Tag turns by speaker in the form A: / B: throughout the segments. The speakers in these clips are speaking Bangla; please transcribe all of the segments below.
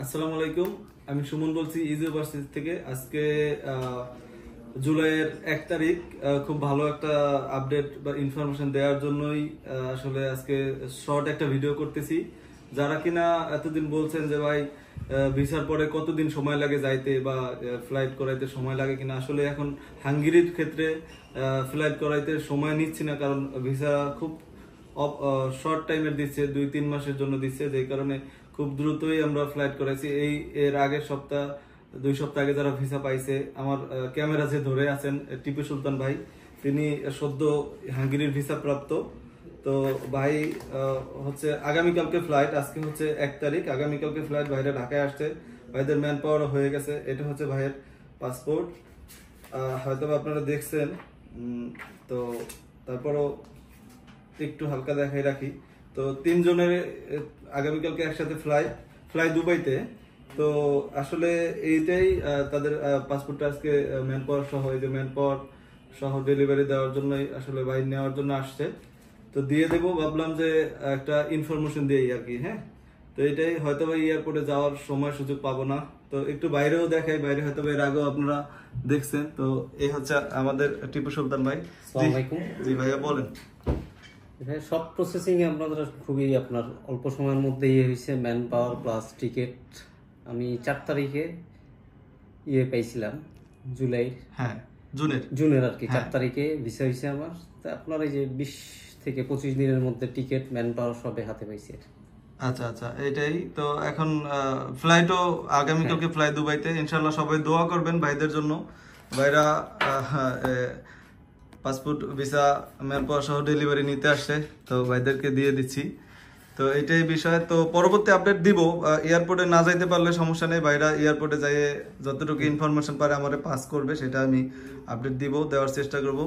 A: আসসালামু আলাইকুম। আমি সুমন বলছি ইজি ওভারসিজ থেকে। আজকে জুলাইয়ের 1 তারিখ। খুব ভালো একটা আপডেট বা ইনফরমেশন দেওয়ার জন্যই আসলে আজকে শর্ট একটা ভিডিও করতেছি। যারা কিনা এতদিন বলছেন যে ভাই ভিসার পরে কতদিন সময় লাগে যাইতে বা ফ্লাইট করাইতে সময় লাগে কিনা, আসলে এখন হাঙ্গেরির ক্ষেত্রে ফ্লাইট করাইতে সময় নিচ্ছি না, কারণ ভিসা খুব শর্ট টাইমের দিচ্ছে, 2-3 মাসের জন্য দিচ্ছে, যেই কারণে খুব দ্রুতই আমরা ফ্লাইট করেছি। এর আগের সপ্তাহ 2 সপ্তাহ আগে যারা ভিসা পাইছে, আমার ক্যামেরা যে ধরে আছেন টিপু সুলতান ভাই, তিনি সদ্য হাঙ্গেরির ভিসা প্রাপ্ত। তো ভাই হচ্ছে আগামীকালকে ফ্লাইট, আজকে হচ্ছে 1 তারিখ, আগামীকালকে ফ্লাইট, ভাইরা ঢাকায় আসছে, ভাইদের ম্যান পাওয়ার হয়ে গেছে। এটা হচ্ছে ভাইয়ের পাসপোর্ট, হয়তো আপনারা দেখছেন। তো তারপরও একটু হালকা দেখাই রাখি। তো 3 জনের আগামীকালকে একসাথে ফ্লাই দুবাইতে। তো আসলে এইটাই তাদের পাসপোর্টটা আজকে ম্যান পাওয়ার সহ, এই যে ম্যান পাওয়ার সহ ডেলিভারি দেওয়ার জন্যই আসলে ভাই নেওয়ার জন্য আসছে। তো দিয়ে দেবো, ভাবলাম যে একটা ইনফরমেশন দিই আর কি। হ্যাঁ, তো এটাই, হয়তো বা এয়ারপোর্টে যাওয়ার সময় সুযোগ পাবো না, তো একটু বাইরেও দেখাই। বাইরে হয়তো এর আগেও আপনারা দেখছেন। তো এই হচ্ছে আমাদের টিপু সুলতান ভাই। জি ভাইয়া বলেন।
B: সব প্রসেসিং এ আপনাদের খুবই আপনার অল্প সময়ের মধ্যে হয়েছে। ম্যান পাওয়ার প্লাস টিকিট আমি 4 তারিখে পাইছিলাম, জুলাই,
A: হ্যাঁ
B: জুনের আর কি। 4 তারিখে ভিসা হয়েছে আমার। তা আপনার এই যে 20 থেকে 25 দিনের মধ্যে টিকিট, ম্যান পাওয়ার সবে হাতে পাইছে।
A: আচ্ছা আচ্ছা, এটাই তো। এখন ফ্লাইটও আগামীকালকে ফ্লাই দুবাইতে, ইনশাল্লাহ সবাই দোয়া করবেন ভাইদের জন্য। ভাইরা পাসপোর্ট, ভিসা, ম্যান পাওয়ার সহ ডেলিভারি নিতে আসছে, তো ভাইদেরকে দিয়ে দিচ্ছি। তো এটাই বিষয়। তো পরবর্তী আপডেট দিব। এয়ারপোর্টে না যাইতে পারলে সমস্যা নেই, ভাইরা এয়ারপোর্টে যাইয়ে যতটুকু ইনফরমেশন পারে আমারে পাস করবে, সেটা আমি আপডেট দেওয়ার চেষ্টা করব।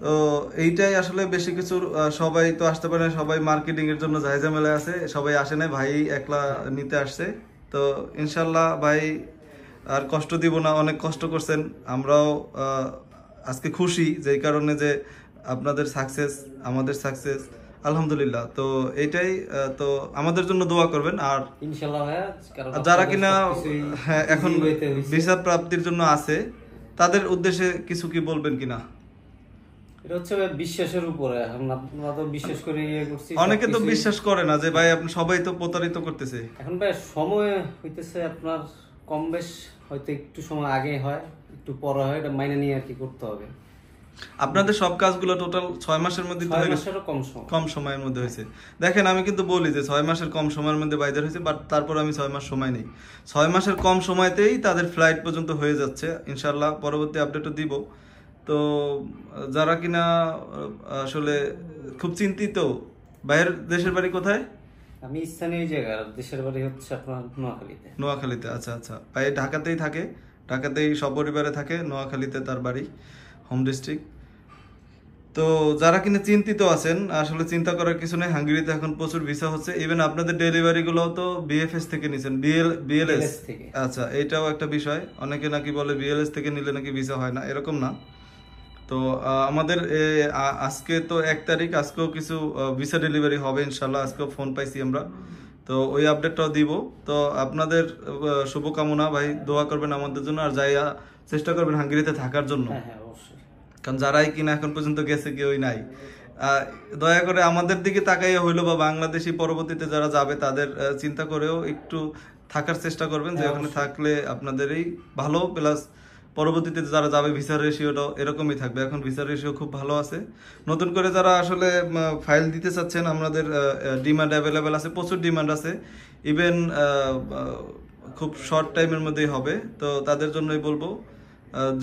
A: তো এইটাই আসলে, বেশি কিছু সবাই তো আসতে পারে না, সবাই মার্কেটিং এর জন্য ঝামেলায় আছে, সবাই আসে না, ভাই একলা নিতে আসছে। তো ইনশাল্লাহ ভাই আর কষ্ট দিব না, অনেক কষ্ট করছেন, আমরাও আজকে খুশি যেই কারণে যে আপনাদের সাকসেস, আমাদের সাকসেস, আলহামদুলিল্লাহ। তো এইটাই। তো আমাদের জন্য দোয়া করবেন। আর
B: ইনশাআল্লাহ ভাইয়া, কারণ
A: যারা কিনা এখন ভিসা প্রাপ্তির জন্য আছে, তাদের উদ্দেশ্যে কিছু কি বলবেন কিনা?
B: এটা হচ্ছে বিশ্বাসের উপরে। এখন আপনারা তো বিশ্বাস করে করছি,
A: অনেকে তো বিশ্বাস করে না যে ভাই, আপনি সবাই তো প্রতারিত করতেছে।
B: এখন ভাই সময় হইতেছে আপনার কম বেশ, হয়তো একটু সময় আগে হয়, একটু পরে হয়, এটা মাইনে নিয়ে আর কি করতে হবে।
A: আপনাদের সব কাজগুলো টোটাল 6 মাসের মধ্যে,
B: 6 মাসেরও কম
A: সময়ের মধ্যে হয়েছে। দেখেন, আমি কিন্তু বলি যে 6 মাসের কম সময়ের মধ্যে বাইদের হয়েছে, বাট তারপর আমি 6 মাস সময় নেই। 6 মাসের কম সময়তেই তাদের ফ্লাইট পর্যন্ত হয়ে যাচ্ছে। ইনশাল্লাহ পরবর্তী আপডেটও দিব। তো যারা কিনা আসলে খুব চিন্তিত, বাইরের দেশের বাড়ি কোথায়?
B: আমি স্থানীয় জায়গা, দেশের বাড়ি হচ্ছে আপনার
A: নোয়াখালীতে। আচ্ছা আচ্ছা, ভাই ঢাকাতেই থাকে, ঢাকাতেই সপরিবারে থাকে, নোয়াখালীতে তার বাড়ি, হোম ডিস্ট্রিক্ট। তো যারা কিনা চিন্তিত আছেন, আসলে চিন্তা করার কিছু নেই। হাঙ্গেরিতে এখন প্রচুর ভিসা হচ্ছে। ইভেন আপনাদের ডেলিভারি গুলো তো বিএফএস থেকে নিছেন, বিএলএস থেকে। আচ্ছা, এটাও একটা বিষয়। অনেকে নাকি বলে বিএলএস থেকে নিলে নাকি ভিসা হয় না, এরকম না। তো আমাদের আজকে তো 1 তারিখ, আজকেও কিছু ভিসা ডেলিভারি হবে ইনশাল্লাহ। আজকেও ফোন পাইছি আমরা, তো ওই আপডেটটাও দিব। তো আপনাদের শুভকামনা ভাই, দোয়া করবেন আমাদের জন্য, আর যাইয়া চেষ্টা করবেন হাঙ্গেরিতে থাকার জন্য। কারণ যারাই কিনা এখন পর্যন্ত গেছে, কেউই নাই। দয়া করে আমাদের দিকে তাকাইয়া হইলো, বা বাংলাদেশি পরবর্তীতে যারা যাবে তাদের চিন্তা করেও একটু থাকার চেষ্টা করবেন, যে ওখানে থাকলে আপনাদেরই ভালো, প্লাস পরবর্তীতে যারা যাবে ভিসার রেশিওটাও এরকমই থাকবে। এখন ভিসার রেশিও খুব ভালো আছে। নতুন করে যারা আসলে ফাইল দিতে চাচ্ছেন, আমাদের ডিমান্ড অ্যাভেলেবেল আছে, প্রচুর ডিমান্ড আছে। ইভেন খুব শর্ট টাইমের মধ্যেই হবে। তো তাদের জন্যই বলবো,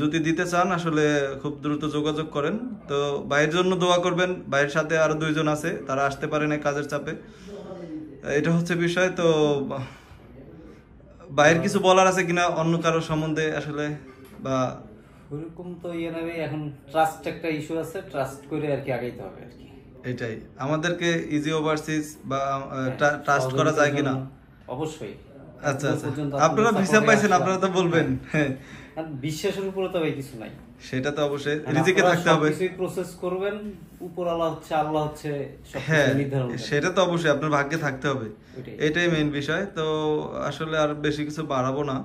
A: যদি দিতে চান আসলে খুব দ্রুত যোগাযোগ করেন। তো ভাইয়ের জন্য দোয়া করবেন। ভাইয়ের সাথে আরো 2 জন আছে, তারা আসতে পারে না কাজের চাপে, এটা হচ্ছে বিষয়। তো ভাইয়ের কিছু বলার আছে কিনা অন্য কারো সম্বন্ধে আসলে, বা
B: ওরকম তো নেই। এখন ট্রাস্ট একটা ইস্যু আছে, ট্রাস্ট করে আর কি আগাইতে হবে আর কি।
A: এটাই আমাদেরকে ইজি ওভারসিজ বা ট্রাস্ট করা যায় কিনা,
B: অবশ্যই।
A: আচ্ছা
B: এখনো
A: আচ্ছা,
B: পর্যন্ত
A: আপনারা
B: আপনাদের
A: ভিসা
B: support-এ
A: পাইছেন,
B: আসলাম।
A: আপনারা তো বলবেন। হ্যাঁ,
B: আর বিশ্বাসের উপরে তো ভাই কিছু নাই।
A: সেটা তো অবশ্যই
B: কারণ
A: রিজিকে
B: আপনারা
A: থাকতে হবে।
B: সবকিছুই প্রসেস করবেন, উপরওয়ালা হচ্ছে, আল্লাহ হচ্ছে
A: হ্যাঁ,
B: সবকিছু নির্ধারণ করেন।
A: সেটা তো অবশ্যই আপনার ভাগ্যে থাকতে হবে,
B: ওইটাই।
A: এটাই মেইন বিষয়। তো আসলে আর বেশি কিছু বাড়াবো না।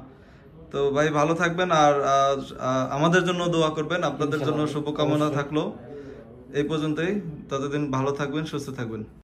A: তো ভাই ভালো থাকবেন, আর আমাদের জন্য দোয়া করবেন, আপনাদের জন্য
B: ইনশাআল্লাহ,
A: শুভকামনা
B: অবশ্যই।
A: থাকলো। এই পর্যন্তই, ততদিন ভালো থাকবেন, সুস্থ থাকবেন।